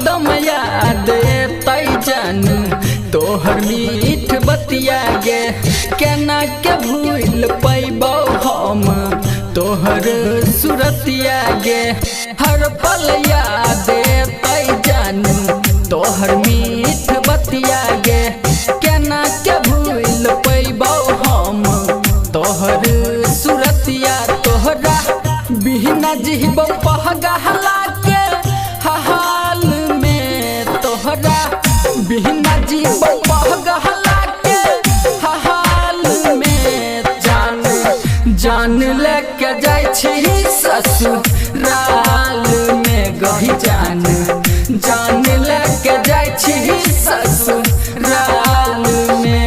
हरदम याद तै जानू तोहर मीठ बतिया गे केना के भूल पैबौ हम तोहर सुरतिया गे हर पल याद तै जानू तोहर मीठ बतिया गे केना के भूल पैबौ हम तोहर सुरतिया तोहरा बिना जीबौ पहगहला के हाल में तोहरा बिना जीबौ पहगहला के हाल में जान लेके जाय छी ससुराल में गही जान लेके जाय छी ससुराल में।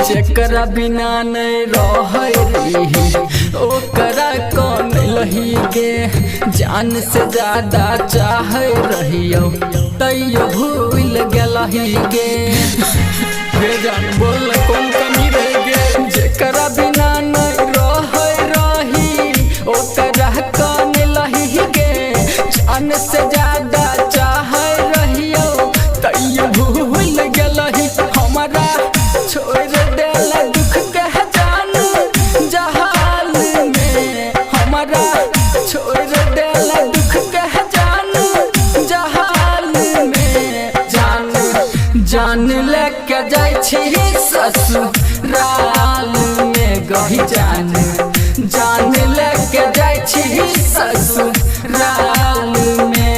जेकरा बिना नहीं रही ओकरा कौन लही गे जान से ज्यादा चाह रहियो तैयो भूल गलही गे जान बोल कौन कमी रह गे जेकरा बिना नहीं रही ओकरा कौन लही गे जान से ज्यादा चाह रहियो तैयो भूल गलही हमारा छोड़ देला दुख कह जान जहाल में हमारा छोड़ देला दुख कह जान जहाल में जान लेके जाय छी ससुराल में गही जान लेके जाय छी ससुराल में।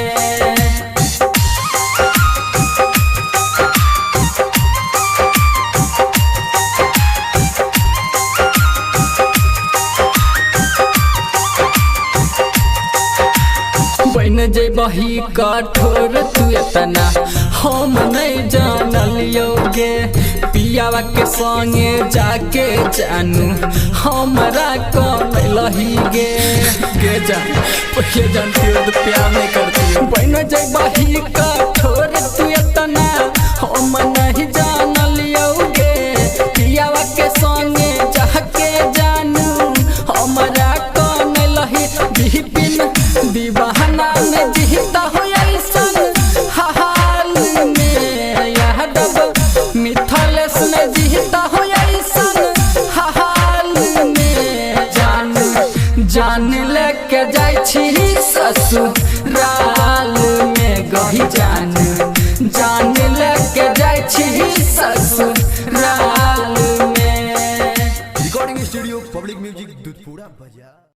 बन जेबही कठोर तू एतना हम नहीं जानलियो गे पियावा के संगे जाके जानू हमरा कौन लही गे जान पहले जानती हो तो प्यार नहीं करती हो बन जेबही कठोर तू एतना हम नहीं जानलियो गे पियावा के संगे जाके जानू हमरा कौन लही बिपिन दीवाना में जीता हो ऐसन हाल में यादव मिथलेश में जीता हो ऐसन हाल में जान लेके जाय छी ससुराल में गही जान लेके जाय छी ससुराल में। Recording studio public music Dudhpura बाजार।